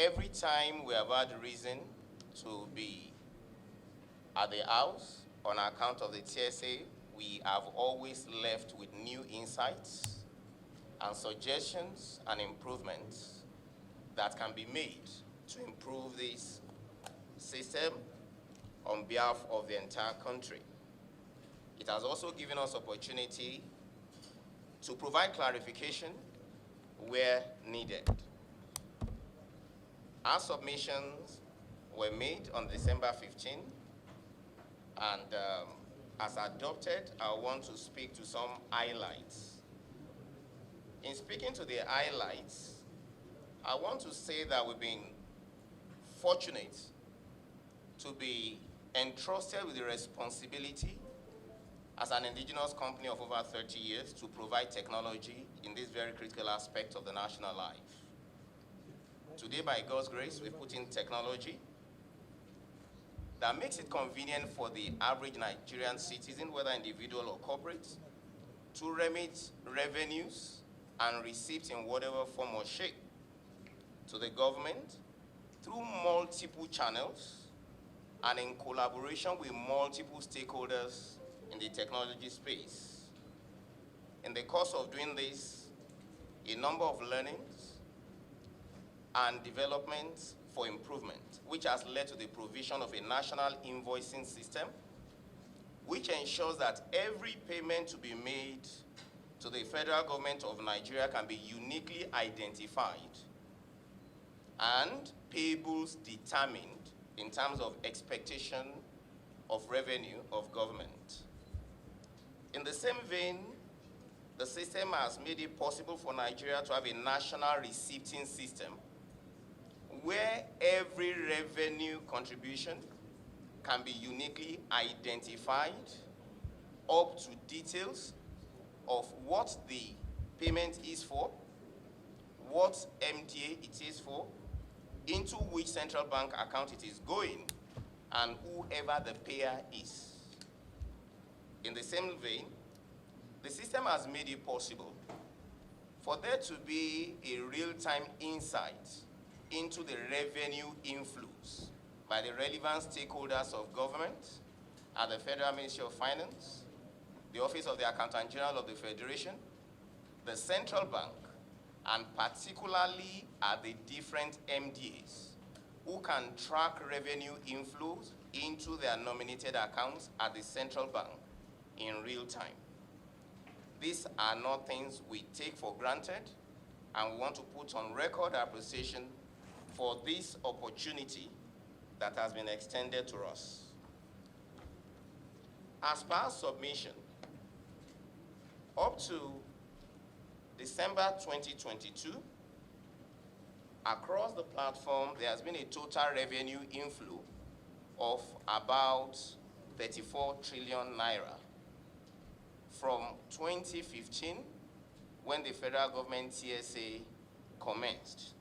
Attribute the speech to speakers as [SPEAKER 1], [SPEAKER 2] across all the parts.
[SPEAKER 1] every time we have had reason to be at the house on account of the TSA, we have always left with new insights and suggestions and improvements that can be made to improve this system on behalf of the entire country. It has also given us opportunity to provide clarification where needed. Our submissions were made on December 15, and as adopted, I want to speak to some highlights. In speaking to the highlights, I want to say that we've been fortunate to be entrusted with the responsibility as an indigenous company of over 30 years to provide technology in this very critical aspect of the national life. Today, by God's grace, we put in technology that makes it convenient for the average Nigerian citizen, whether individual or corporate, to remit revenues and receipts in whatever form or shape to the government through multiple channels and in collaboration with multiple stakeholders in the technology space. In the course of doing this, a number of learnings and developments for improvement, which has led to the provision of a national invoicing system, which ensures that every payment to be made to the federal government of Nigeria can be uniquely identified and payables determined in terms of expectation of revenue of government. In the same vein, the system has made it possible for Nigeria to have a national receipting system where every revenue contribution can be uniquely identified up to details of what the payment is for, what MDA it is for, into which central bank account it is going, and whoever the payer is. In the same vein, the system has made it possible for there to be a real-time insight into the revenue inflows by the relevant stakeholders of government at the Federal Ministry of Finance, the Office of the Accountant General of the Federation, the Central Bank, and particularly at the different MDAs who can track revenue inflows into their nominated accounts at the Central Bank in real time. These are not things we take for granted, and we want to put on record our appreciation for this opportunity that has been extended to us. As per our submission, up to December 2022, across the platform, there has been a total revenue inflow of about 34 trillion naira from 2015, when the federal government TSA commenced.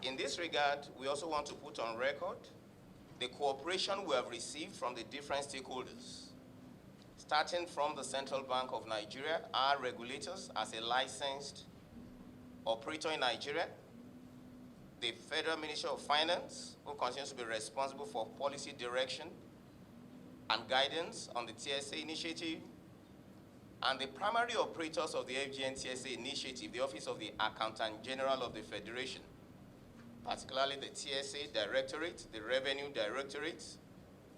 [SPEAKER 1] In this regard, we also want to put on record the cooperation we have received from the different stakeholders, starting from the Central Bank of Nigeria, our regulators as a licensed operator in Nigeria, the Federal Ministry of Finance, who continues to be responsible for policy direction and guidance on the TSA initiative, and the primary operators of the FGN TSA initiative, the Office of the Accountant General of the Federation, particularly the TSA Directorate, the Revenue Directorate,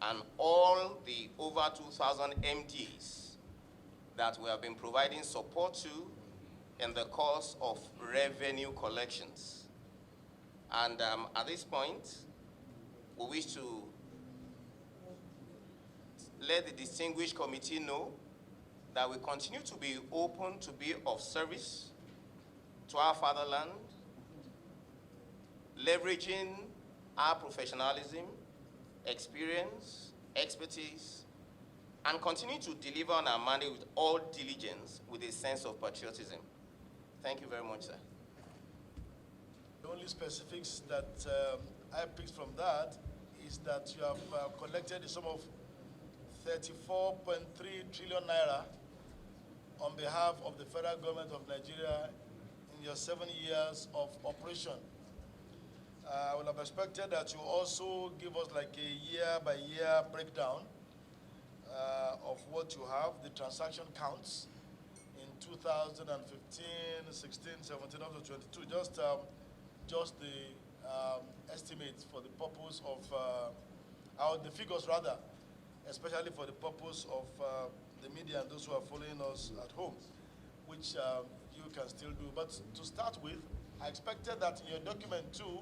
[SPEAKER 1] and all the over 2,000 MDs that we have been providing support to in the course of revenue collections. And at this point, we wish to let the distinguished committee know that we continue to be open to be of service to our fatherland, leveraging our professionalism, experience, expertise, and continue to deliver on our mandate with all diligence, with a sense of patriotism. Thank you very much, sir.
[SPEAKER 2] The only specifics that I picked from that is that you have collected the sum of 34.3 trillion naira on behalf of the federal government of Nigeria in your 7 years of operation I would have expected that you also give us like a year-by-year breakdown of what you have, the transaction counts in 2015, 16, 17, up to 22. Just the estimates for the purpose of, the figures rather, especially for the purpose of the media and those who are following us at home, which you can still do. But to start with, I expected that in your document too,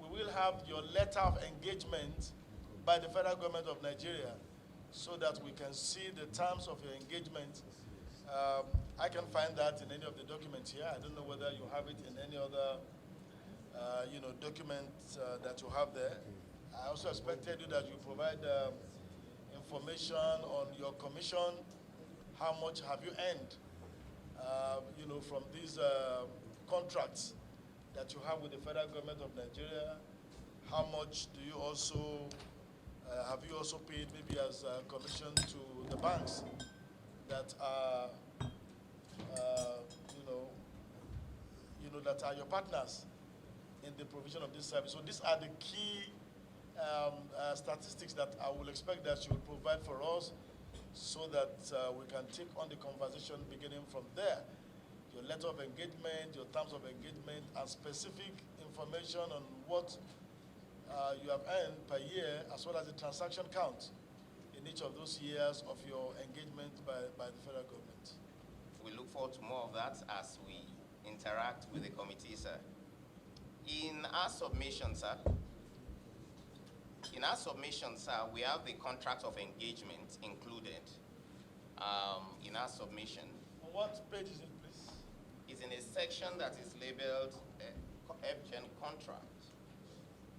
[SPEAKER 2] we will have your letter of engagement by the federal government of Nigeria so that we can see the terms of your engagement. I can find that in any of the documents here. I don't know whether you have it in any other document that you have there. I also expected you that you provide information on your commission, how much have you earned, from these contracts that you have with the federal government of Nigeria. How much do you also, have you also paid maybe as a commission to the banks that are, that are your partners in the provision of this service? So these are the key statistics that I will expect that you will provide for us so that we can take on the conversation beginning from there. Your letter of engagement, your terms of engagement, and specific information on what you have earned per year, as well as the transaction count in each of those years of your engagement by the federal government.
[SPEAKER 1] We look forward to more of that as we interact with the committee, sir. In our submission, sir, we have the contract of engagement included in our submission.
[SPEAKER 2] On what page is it, please?
[SPEAKER 1] It's in a section that is labeled FGen contract.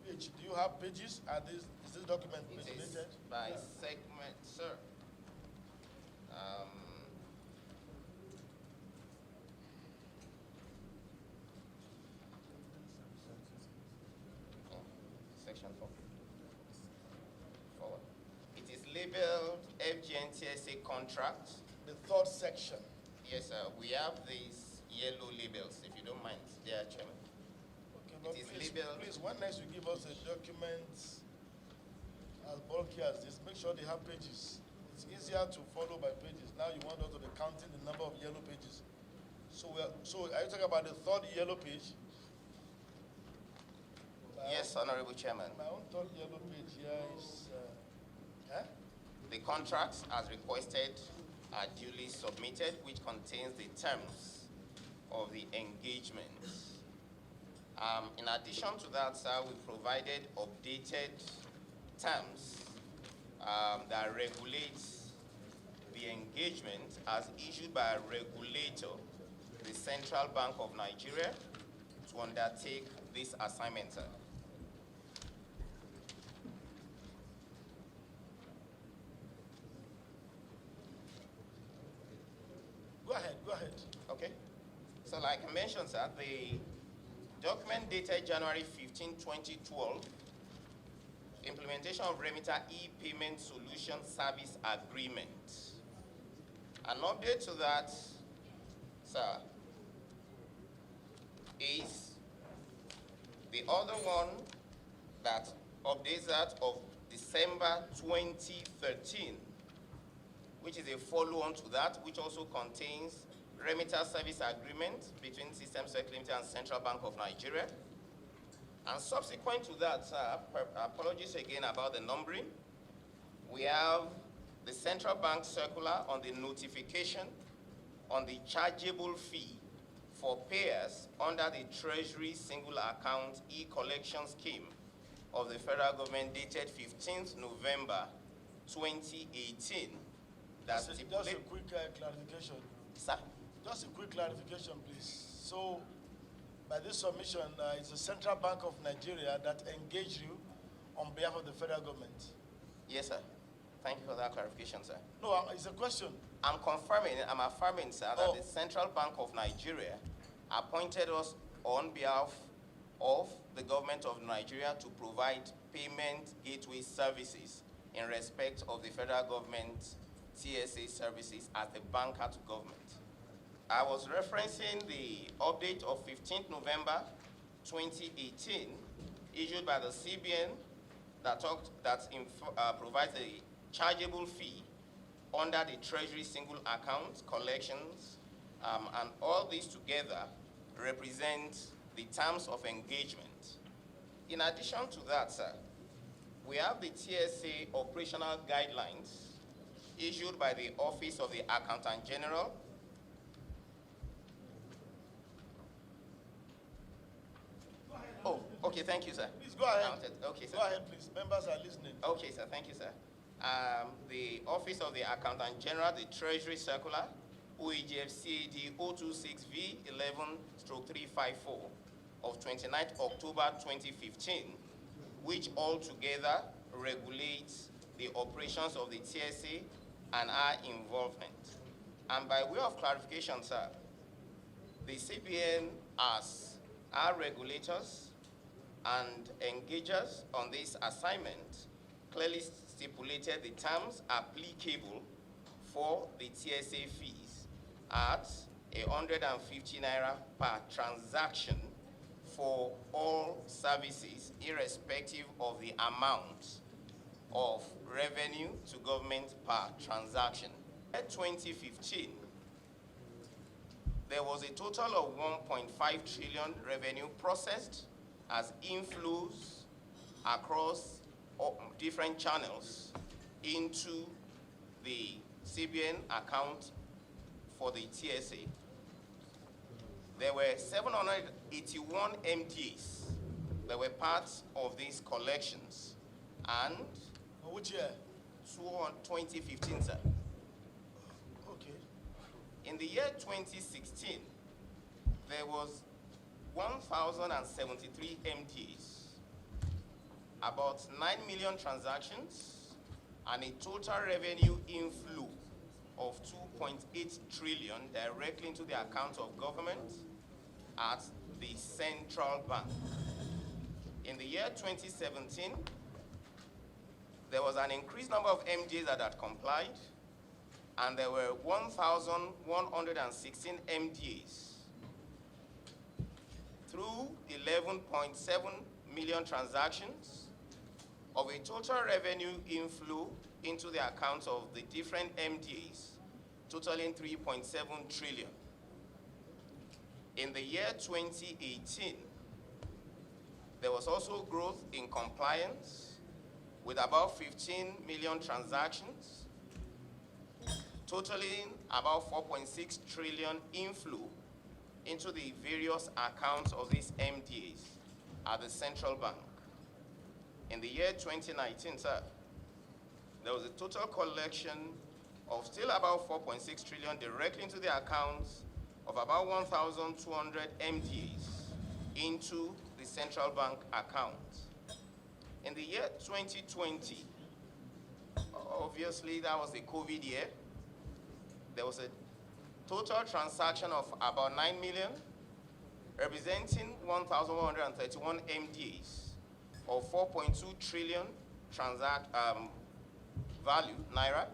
[SPEAKER 2] Page. Do you have pages? Is this document
[SPEAKER 1] It
[SPEAKER 2] page
[SPEAKER 1] is
[SPEAKER 2] dated?
[SPEAKER 1] by segment, sir. Section 4. Forward. It is labeled FGN-TSA contract.
[SPEAKER 2] The third section.
[SPEAKER 1] Yes, sir. We have these yellow labels, if you don't mind, dear Chairman.
[SPEAKER 2] Okay, but
[SPEAKER 1] It is
[SPEAKER 2] please,
[SPEAKER 1] labeled.
[SPEAKER 2] please, when next you give us a document as bulky as this, make sure they have pages. It's easier to follow by pages. Now you want us to be counting the number of yellow pages. So are you talking about the third yellow page?
[SPEAKER 1] Yes, Honorable Chairman.
[SPEAKER 2] My own third yellow page here is,
[SPEAKER 1] The contracts, as requested, are duly submitted, which contains the terms of the engagement. In addition to that, sir, we provided updated terms that regulate the engagement as issued by a regulator, the Central Bank of Nigeria, to undertake this assignment, sir.
[SPEAKER 2] Go ahead.
[SPEAKER 1] Okay. So like I mentioned, sir, the document dated January 15, 2012, implementation of Remita e-payment solution service agreement. An update to that, sir, is the other one that updates that of December 2013, which is a follow-on to that, which also contains Remita service agreement between System Sec Limited and Central Bank of Nigeria. And subsequent to that, sir, apologies again about the numbering, we have the Central Bank circular on the notification on the chargeable fee for payers under the Treasury Single Account e-collection scheme of the federal government dated 15th November 2018.
[SPEAKER 2] Just a quick clarification.
[SPEAKER 1] Sir?
[SPEAKER 2] Just a quick clarification, please. So, by this submission, it's the Central Bank of Nigeria that engaged you on behalf of the federal government?
[SPEAKER 1] Yes, sir. Thank you for that clarification, sir.
[SPEAKER 2] No, it's a question.
[SPEAKER 1] I'm affirming, sir, that the Central Bank of Nigeria appointed us on behalf of the government of Nigeria to provide payment gateway services in respect of the federal government TSA services as the banker to government. I was referencing the update of 15th November 2018 issued by the CBN that provides a chargeable fee under the Treasury single account collections, and all these together represent the terms of engagement. In addition to that, sir, we have the TSA operational guidelines issued by the Office of the Accountant General. Oh, okay, thank you, sir.
[SPEAKER 2] Please go ahead.
[SPEAKER 1] Okay, sir.
[SPEAKER 2] Go ahead, please. Members are listening.
[SPEAKER 1] Okay, sir. Thank you, sir. The Office of the Accountant General, the Treasury Circular, OEGF-CAD 026V11/354 of 29th October 2015, which altogether regulates the operations of the TSA and our involvement. And by way of clarification, sir, the CBN, as our regulators and engagers on this assignment, clearly stipulated the terms applicable for the TSA fees at 150 naira per transaction for all services, irrespective of the amount of revenue to government per transaction. In 2015, there was a total of 1.5 trillion revenue processed as inflows across different channels into the CBN account for the TSA. There were 781 MDs that were part of these collections, and
[SPEAKER 2] which year?
[SPEAKER 1] 2015, sir.
[SPEAKER 2] Okay.
[SPEAKER 1] In the year 2016, there was 1,073 MDs, about 9 million transactions, and a total revenue inflow of 2.8 trillion directly into the accounts of government at the central bank. In the year 2017, there was an increased number of MDs that had complied, and there were 1,116 MDs through 11.7 million transactions of a total revenue inflow into the accounts of the different MDs, totaling 3.7 trillion. In the year 2018, there was also growth in compliance with about 15 million transactions, totaling about 4.6 trillion inflow into the various accounts of these MDAs at the central bank. In the year 2019, sir, there was a total collection of still about 4.6 trillion directly into the accounts of about 1,200 MDAs into the central bank account. In the year 2020, obviously that was the COVID year, there was a total transaction of about 9 million, representing 1,131 MDAs of 4.2 trillion value, naira,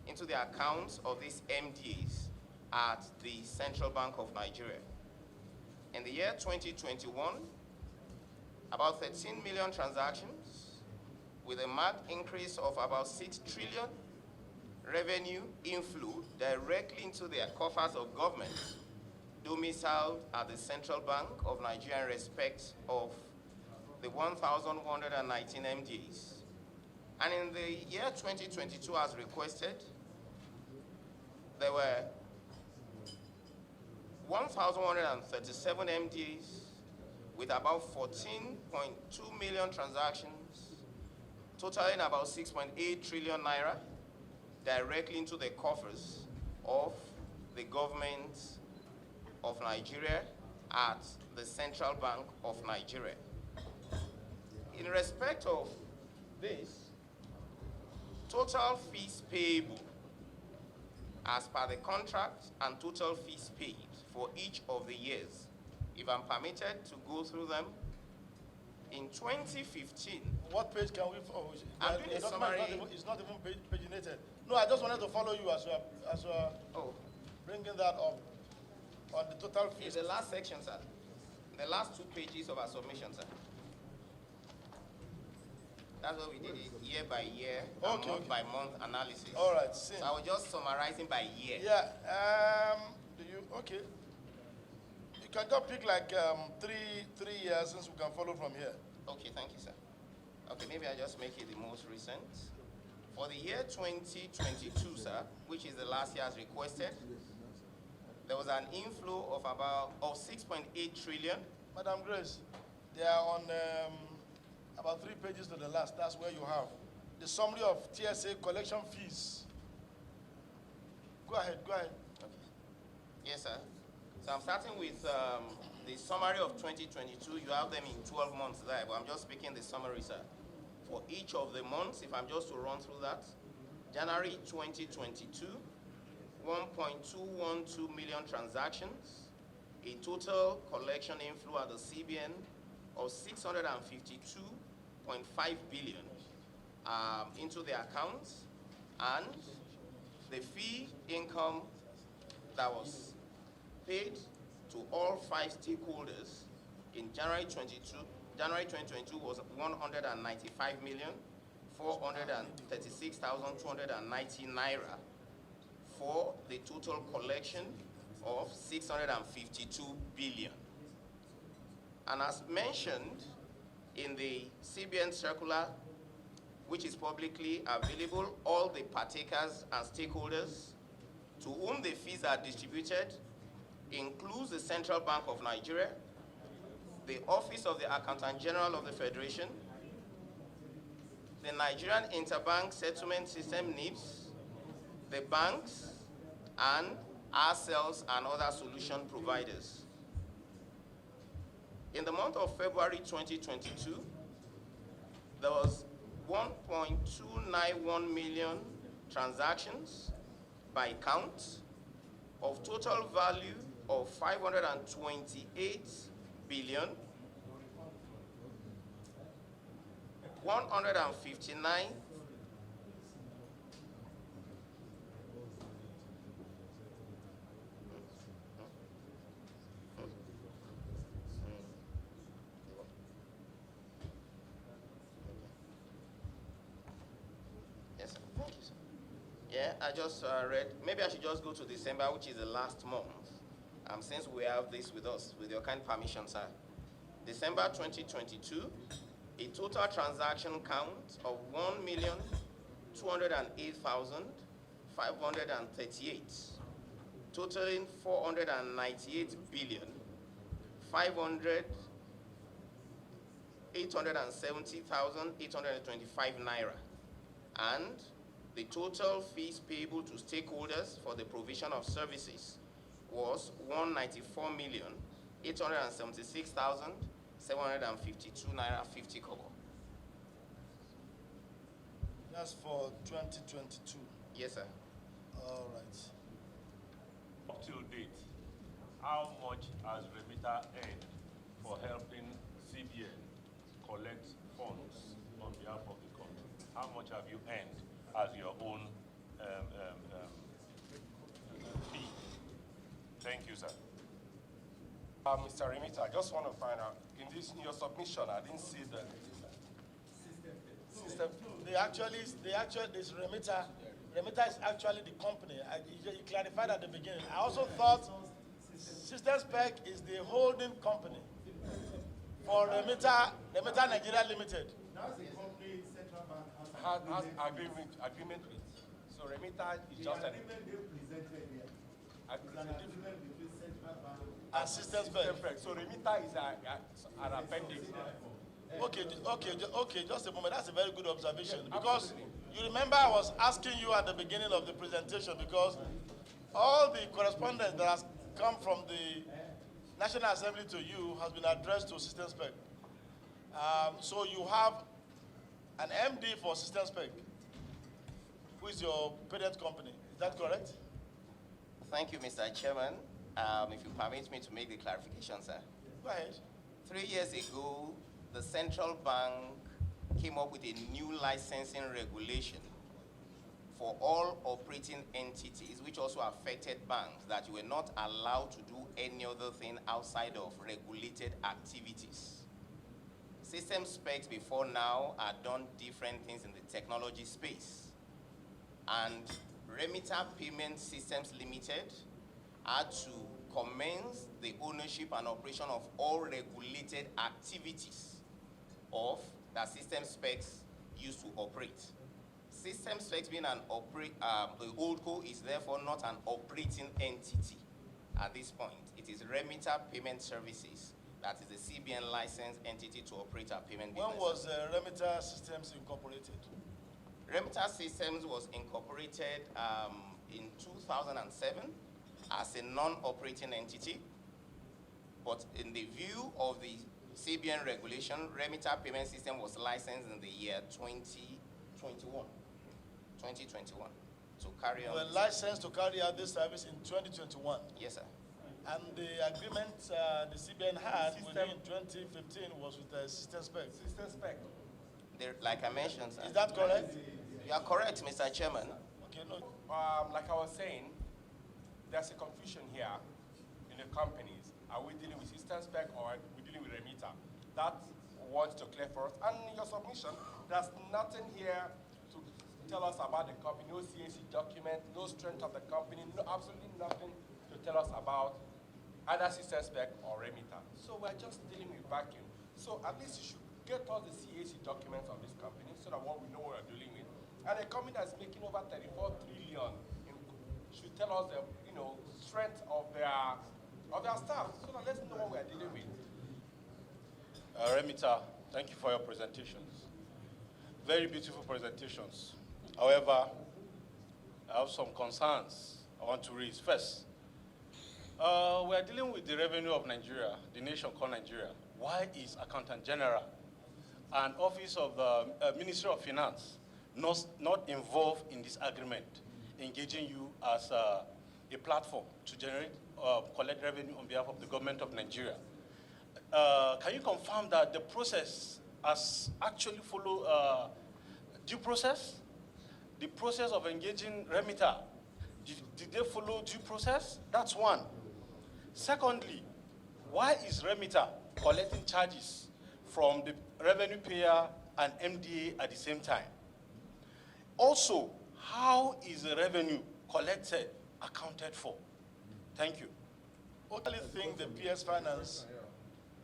[SPEAKER 1] into the accounts of these MDAs at the Central Bank of Nigeria. In the year 2021, about 13 million transactions with a marked increase of about 6 trillion revenue inflow directly into the coffers of government domiciled at the Central Bank of Nigeria in respect of the 1,119 MDs. And in the year 2022, as requested, there were 1,137 MDs with about 14.2 million transactions, totaling about 6.8 trillion naira directly into the coffers of the government of Nigeria at the Central Bank of Nigeria. In respect of this, total fees payable as per the contract and total fees paid for each of the years, if I'm permitted to go through them, in 2015.
[SPEAKER 2] What page can we?
[SPEAKER 1] I'm doing a summary.
[SPEAKER 2] It's not even paginated. No, I just wanted to follow you as you are bringing that up on the total fees.
[SPEAKER 1] It's the last section, sir. The last 2 pages of our submission, sir. That's what we did it year by year,
[SPEAKER 2] Okay,
[SPEAKER 1] month
[SPEAKER 2] okay.
[SPEAKER 1] by month analysis.
[SPEAKER 2] All right,
[SPEAKER 1] So I was just summarizing by year.
[SPEAKER 2] Yeah, okay. You can just pick like 3 years since we can follow from here.
[SPEAKER 1] Okay, thank you, sir. Okay, maybe I just make it the most recent. For the year 2022, sir, which is the last year as requested, there was an inflow of about 6.8 trillion.
[SPEAKER 2] Madam Grace, they are on about 3 pages to the last. That's where you have the summary of TSA collection fees. Go ahead, go ahead.
[SPEAKER 1] Okay. Yes, sir. So I'm starting with the summary of 2022. You have them in 12 months there, but I'm just speaking the summary, sir. For each of the months, if I'm just to run through that, January 2022, 1.212 million transactions, a total collection inflow at the CBN of 652.5 billion into the accounts, and the fee income that was paid to all 5 stakeholders in January 2022 was 195,436,290 naira for the total collection of 652 billion. And as mentioned in the CBN circular, which is publicly available, all the partakers and stakeholders to whom the fees are distributed includes the Central Bank of Nigeria, the Office of the Accountant General of the Federation, the Nigerian Interbank Settlement System (NIBS), the banks, and ourselves and other solution providers. In the month of February 2022, there was 1.291 million transactions by count of total value of 528 billion 159 Yes, thank you, sir. Yeah, I just read, maybe I should just go to December, which is the last month, since we have this with us, with your kind permission, sir. December 2022, a total transaction count of 1,208,538, totaling 498 billion 870,825 naira, and the total fees payable to stakeholders for the provision of services was 194,876,752 naira 50 kobo.
[SPEAKER 2] That's for 2022.
[SPEAKER 1] Yes, sir.
[SPEAKER 2] All right.
[SPEAKER 3] Up till date, how much has Remita earned for helping CBN collect funds on behalf of the country? How much have you earned as your own fee? Thank you, sir.
[SPEAKER 4] Mr. Remita, I just want to find out, in your submission, I didn't see the system.
[SPEAKER 2] This Remita is actually the company. You clarified at the beginning. I also thought System Spec is the holding company for Remita Nigeria Limited.
[SPEAKER 5] That's the company Central Bank
[SPEAKER 4] Has agreement with. So Remita is just an
[SPEAKER 5] agreement they presented here. It's an agreement between Central Bank
[SPEAKER 2] And System Spec.
[SPEAKER 4] So Remita is an appendix.
[SPEAKER 2] Okay, just a moment. That's a very good observation. Because you remember I was asking you at the beginning of the presentation, because all the correspondence that has come from the National Assembly to you has been addressed to System Spec. So you have an MD for System Spec, who is your parent company. Is that correct?
[SPEAKER 1] Thank you, Mr. Chairman. If you permit me to make the clarification, sir.
[SPEAKER 2] Go ahead.
[SPEAKER 1] 3 years ago, the central bank came up with a new licensing regulation for all operating entities, which also affected banks, that you were not allowed to do any other thing outside of regulated activities. system specs before now had done different things in the technology space. And Remita Payment Systems Limited had to commence the ownership and operation of all regulated activities of that system specs used to operate. System specs being an holdco is therefore not an operating entity at this point. It is Remita Payment Services that is the CBN licensed entity to operate our payment business.
[SPEAKER 2] When was Remita Systems incorporated?
[SPEAKER 1] Remita Systems was incorporated in 2007 as a non-operating entity, but in the view of the CBN regulation, Remita Payment System was licensed in the year 2021 to carry on.
[SPEAKER 2] You were licensed to carry out this service in 2021.
[SPEAKER 1] Yes, sir.
[SPEAKER 2] And the agreement the CBN had with you in 2015 was with the system spec.
[SPEAKER 4] System spec.
[SPEAKER 1] Like I mentioned, sir.
[SPEAKER 2] Is that correct?
[SPEAKER 1] You are correct, Mr. Chairman.
[SPEAKER 2] Okay, no.
[SPEAKER 4] Like I was saying, there's a confusion here in the companies. Are we dealing with system spec or are we dealing with Remita? That wants to clear for us. And in your submission, there's nothing here to tell us about the company, no CAC document, no strength of the company, no, absolutely nothing to tell us about either system spec or Remita. So we're just dealing with vacuum. So at least you should get all the CAC documents of this company so that what we know what we're dealing with. And a company that's making over 34 trillion should tell us the strength of their staff so that let's know what we're dealing with.
[SPEAKER 5] Remita, thank you for your presentations. Very beautiful presentations. However, I have some concerns I want to raise. First, we are dealing with the revenue of Nigeria, the nation called Nigeria. Why is Accountant General and Office of the Ministry of Finance not involved in this agreement, engaging you as a platform to generate, collect revenue on behalf of the government of Nigeria? Can you confirm that the process has actually followed due process? The process of engaging Remita, did they follow due process? That's one. Secondly, why is Remita collecting charges from the revenue payer and MDA at the same time? Also, how is the revenue collected accounted for? Thank you.
[SPEAKER 2] I totally think the PS Finance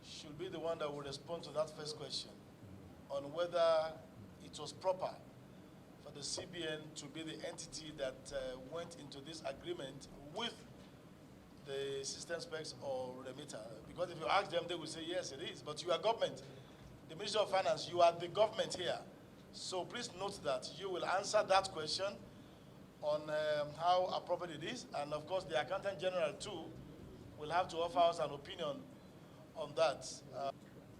[SPEAKER 2] should be the one that will respond to that first question on whether it was proper for the CBN to be the entity that went into this agreement with the system specs or Remita. Because if you ask them, they will say, yes, it is. But you are government. The Ministry of Finance, you are the government here. So please note that you will answer that question on how appropriate it is. And of course, the Accountant General too will have to offer us an opinion on that.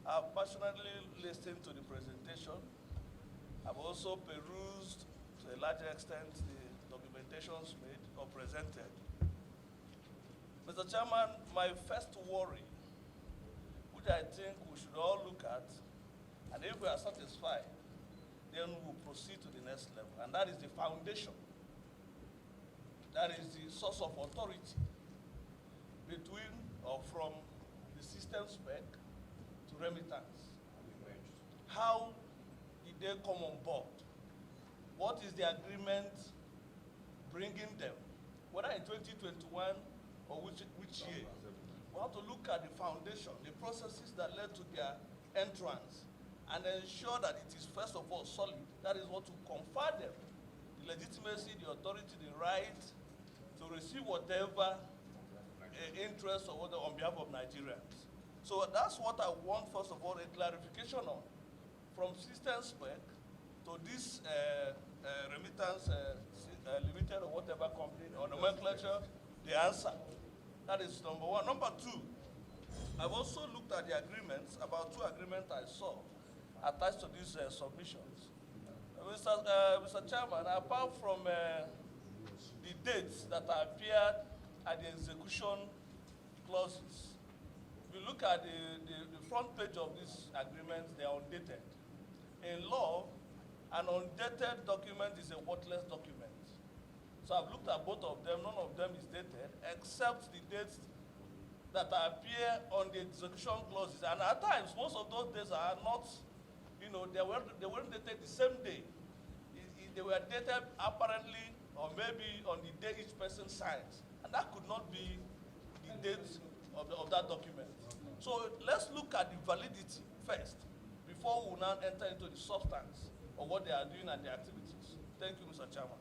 [SPEAKER 6] I've personally listened to the presentation. I've also perused to a large extent the documentations made or presented. Mr. Chairman, my first worry, which I think we should all look at, and if we are satisfied, then we'll proceed to the next level, and that is the foundation. That is the source of authority between or from the system spec to remittance. How did they come on board? What is the agreement bringing them? Whether in 2021 or which year? We have to look at the foundation, the processes that led to their entrance, and ensure that it is first of all solid. That is what will confer them the legitimacy, the authority, the right to receive whatever interest or whatever on behalf of Nigerians. So that's what I want, first of all, a clarification on. From system spec to this remittance limited or whatever company or nomenclature, the answer. That is number one. Number two, I've also looked at the agreements, about two agreements I saw attached to these submissions. Mr. Chairman, apart from the dates that appeared at the execution clauses, if you look at the front page of these agreements, they are undated. In law, an undated document is a worthless document. So I've looked at both of them, none of them is dated, except the dates that appear on the execution clauses, and at times, most of those days are not, you know, they weren't dated the same day. They were dated apparently, or maybe on the day each person signs, and that could not be the date of that document. So let's look at the validity first, before we now enter into the substance of what they are doing and their activities. Thank you, Mr. Chairman.